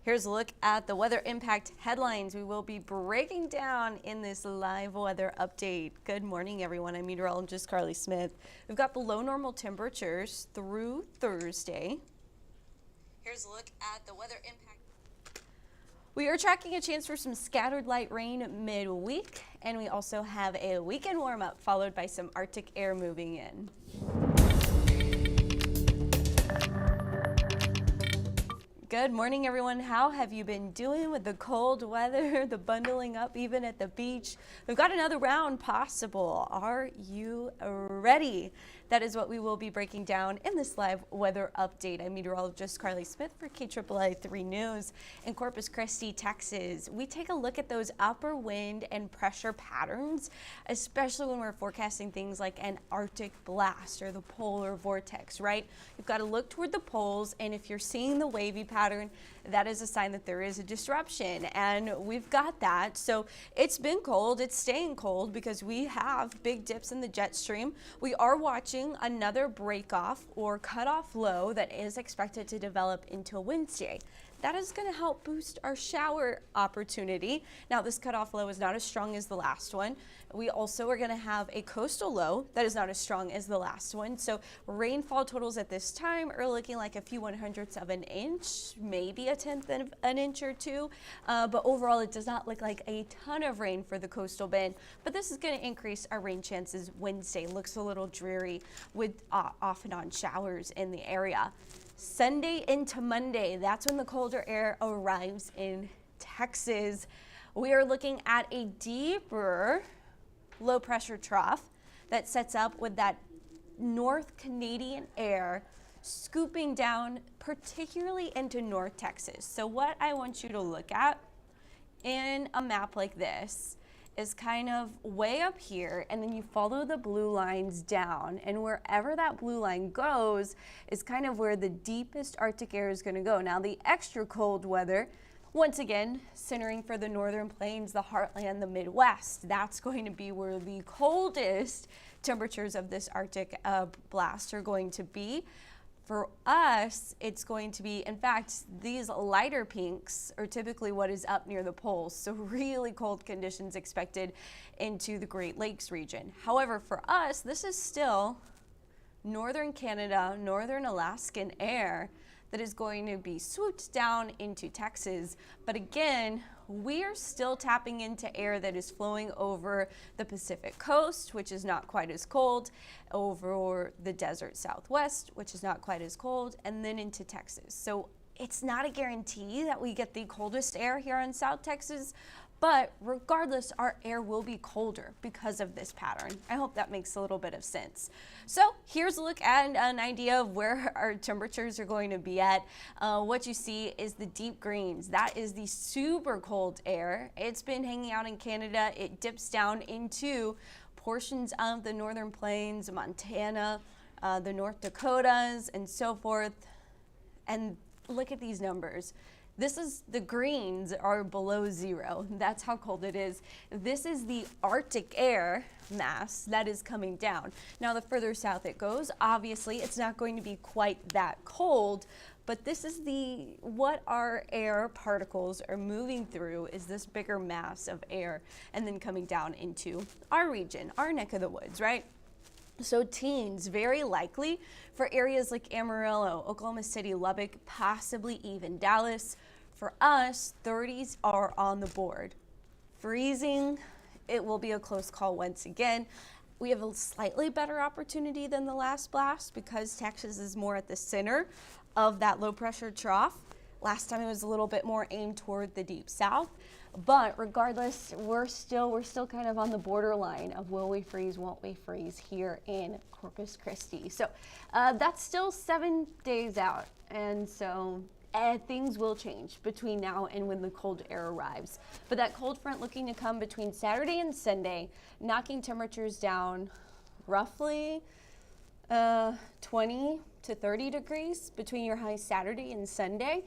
Here's a look at the weather impact headlines we will be breaking down in this live weather update. Good morning, everyone. I'm meteorologist Carly Smith. We've got below normal temperatures through Thursday. Here's a look at the weather impact. We are tracking a chance for some scattered light rain midweek, and we also have a weekend warm-up followed by some Arctic air moving in. Good morning, everyone. How have you been doing with the cold weather, the bundling up even at the beach? We've got another round possible. Are you ready? That is what we will be breaking down in this live weather update. I'm meteorologist Carly Smith for KAAA 3 News. In Corpus Christi, Texas, we take a look at those upper wind and pressure patterns, especially when we're forecasting things like an Arctic blast or the polar vortex, right? You've got to look toward the poles, and if you're seeing the wavy pattern, that is a sign that there is a disruption, and we've got that. So it's been cold, it's staying cold because we have big dips in the jet stream. We are watching another break off or cutoff low that is expected to develop into Wednesday. That is going to help boost our shower opportunity. Now, this cutoff low is not as strong as the last one. We also are going to have a coastal low that is not as strong as the last one. So rainfall totals at this time are looking like a few 100ths of an inch, maybe a 10th of an inch or two. But overall, it does not look like a ton of rain for the coastal bend. But this is going to increase our rain chances Wednesday. Looks a little dreary with off and on showers in the area. Sunday into Monday, that's when the colder air arrives in Texas. We are looking at a deeper low pressure trough that sets up with that North Canadian air scooping down particularly into North Texas. So what I want you to look at in a map like this is kind of way up here, and then you follow the blue lines down, and wherever that blue line goes is kind of where the deepest Arctic air is going to go. Now, the extra cold weather, once again, centering for the northern plains, the heartland, the Midwest, that's going to be where the coldest temperatures of this Arctic blast are going to be. For us, it's going to be, in fact, these lighter pinks are typically what is up near the poles, so really cold conditions expected into the Great Lakes region. However, for us, this is still northern Canada, northern Alaskan air that is going to be swooped down into Texas. But again, we are still tapping into air that is flowing over the Pacific coast, which is not quite as cold, over the desert Southwest, which is not quite as cold, and then into Texas. So it's not a guarantee that we get the coldest air here in South Texas, but regardless, our air will be colder because of this pattern. I hope that makes a little bit of sense. So here's a look at an idea of where our temperatures are going to be at. What you see is the deep greens. That is the super cold air. It's been hanging out in Canada. It dips down into portions of the northern plains, Montana, the North Dakotas, and so forth. And look at these numbers. This is, the greens are below zero. That's how cold it is. This is the Arctic air mass that is coming down. Now, the further south it goes, obviously it's not going to be quite that cold, but this is what our air particles are moving through is this bigger mass of air and then coming down into our region, our neck of the woods, right? So teens, very likely for areas like Amarillo, Oklahoma City, Lubbock, possibly even Dallas. For us, 30s are on the board. Freezing, it will be a close call once again. We have a slightly better opportunity than the last blast because Texas is more at the center of that low pressure trough. Last time it was a little bit more aimed toward the deep south. But regardless, we're still kind of on the borderline of will we freeze, won't we freeze here in Corpus Christi. So that's still 7 days out. And so things will change between now and when the cold air arrives. But that cold front looking to come between Saturday and Sunday, knocking temperatures down roughly 20 to 30 degrees between your high Saturday and Sunday.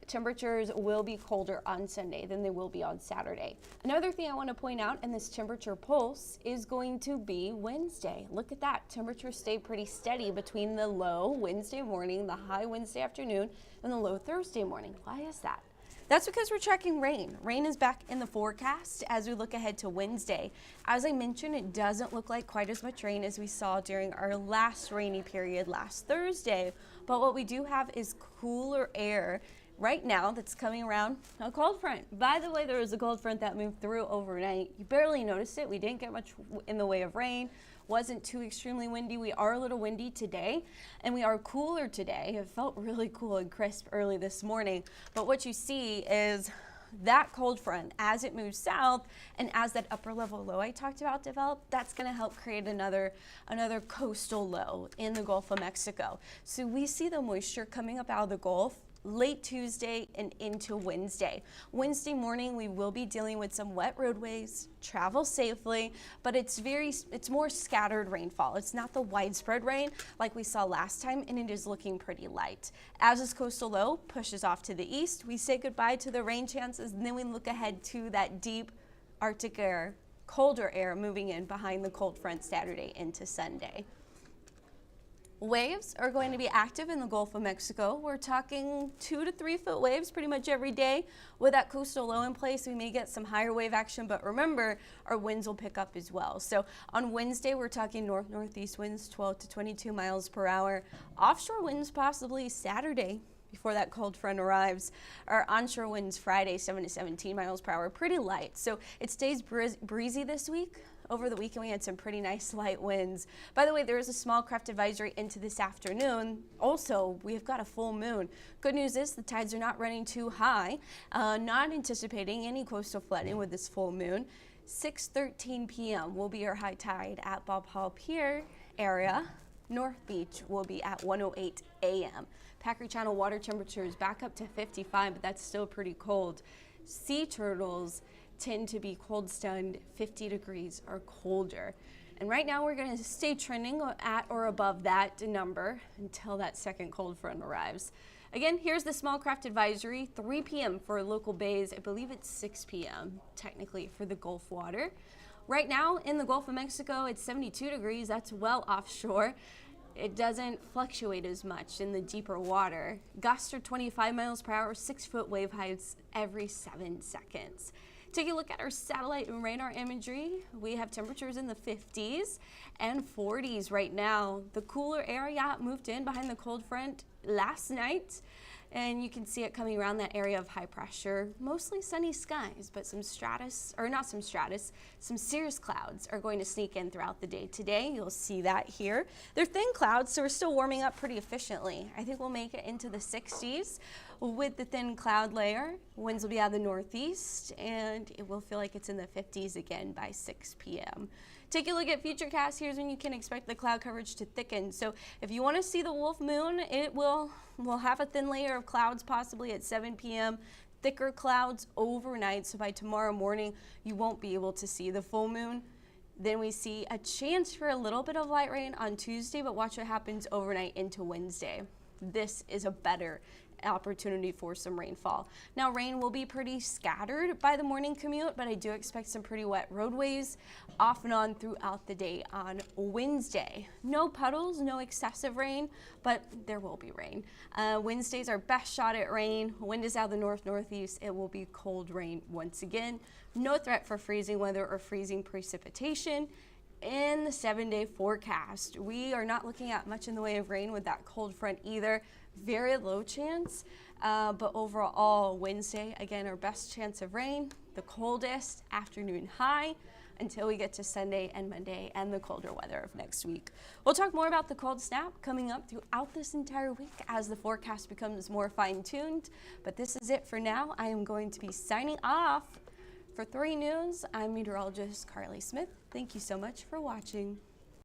Temperatures will be colder on Sunday than they will be on Saturday. Another thing I want to point out in this temperature pulse is going to be Wednesday. Look at that. Temperatures stay pretty steady between the low Wednesday morning, the high Wednesday afternoon, and the low Thursday morning. Why is that? That's because we're tracking rain. Rain is back in the forecast as we look ahead to Wednesday. As I mentioned, it doesn't look like quite as much rain as we saw during our last rainy period last Thursday. But what we do have is cooler air right now that's coming around a cold front. By the way, there was a cold front that moved through overnight. You barely noticed it. We didn't get much in the way of rain. Wasn't too extremely windy. We are a little windy today, and we are cooler today. It felt really cool and crisp early this morning. But what you see is that cold front, as it moves south and as that upper level low I talked about develop, that's going to help create another coastal low in the Gulf of Mexico. So we see the moisture coming up out of the Gulf late Tuesday and into Wednesday. Wednesday morning, we will be dealing with some wet roadways. Travel safely, but it's more scattered rainfall. It's not the widespread rain like we saw last time, and it is looking pretty light. As this coastal low pushes off to the east, we say goodbye to the rain chances, and then we look ahead to that deep Arctic air, colder air moving in behind the cold front Saturday into Sunday. Waves are going to be active in the Gulf of Mexico. We're talking 2 to 3 foot waves pretty much every day. With that coastal low in place, we may get some higher wave action, but remember, our winds will pick up as well. So on Wednesday, we're talking north-northeast winds, 12 to 22 miles per hour. Offshore winds possibly Saturday before that cold front arrives. Our onshore winds Friday, 7 to 17 miles per hour, pretty light. So it stays breezy this week. Over the weekend, we had some pretty nice light winds. By the way, there is a small craft advisory into this afternoon. Also, we've got a full moon. Good news is the tides are not running too high. Not anticipating any coastal flooding with this full moon. 6:13 p.m. will be our high tide at Bob Hall Pier area. North Beach will be at 1:08 a.m. Packer Channel water temperatures back up to 55, but that's still pretty cold. Sea turtles tend to be cold stunned 50 degrees or colder. And right now we're going to stay trending at or above that number until that second cold front arrives. Again, here's the small craft advisory, 3 p.m. for local bays. I believe it's 6 p.m. technically for the Gulf water. Right now in the Gulf of Mexico, it's 72 degrees. That's well offshore. It doesn't fluctuate as much in the deeper water. Gusts are 25 miles per hour, 6 foot wave heights every 7 seconds. Take a look at our satellite and radar imagery. We have temperatures in the 50s and 40s right now. The cooler area moved in behind the cold front last night, and you can see it coming around that area of high pressure. Mostly sunny skies, but some cirrus clouds are going to sneak in throughout the day today. You'll see that here. They're thin clouds, so we're still warming up pretty efficiently. I think we'll make it into the 60s with the thin cloud layer. Winds will be out of the northeast, and it will feel like it's in the 50s again by 6 p.m. Take a look at Futurecast. Here's when you can expect the cloud coverage to thicken. So if you want to see the wolf moon, we'll have a thin layer of clouds possibly at 7 p.m. Thicker clouds overnight, so by tomorrow morning you won't be able to see the full moon. Then we see a chance for a little bit of light rain on Tuesday, but watch what happens overnight into Wednesday. This is a better opportunity for some rainfall. Now, rain will be pretty scattered by the morning commute, but I do expect some pretty wet roadways off and on throughout the day on Wednesday. No puddles, no excessive rain, but there will be rain. Wednesday's our best shot at rain. Wind is out of the north-northeast. It will be cold rain once again. No threat for freezing weather or freezing precipitation. In the 7-day forecast, we are not looking at much in the way of rain with that cold front either. Very low chance, but overall Wednesday, again, our best chance of rain, the coldest afternoon high until we get to Sunday and Monday and the colder weather of next week. We'll talk more about the cold snap coming up throughout this entire week as the forecast becomes more fine-tuned, but this is it for now. I am going to be signing off. For 3 News, I'm meteorologist Carly Smith. Thank you so much for watching.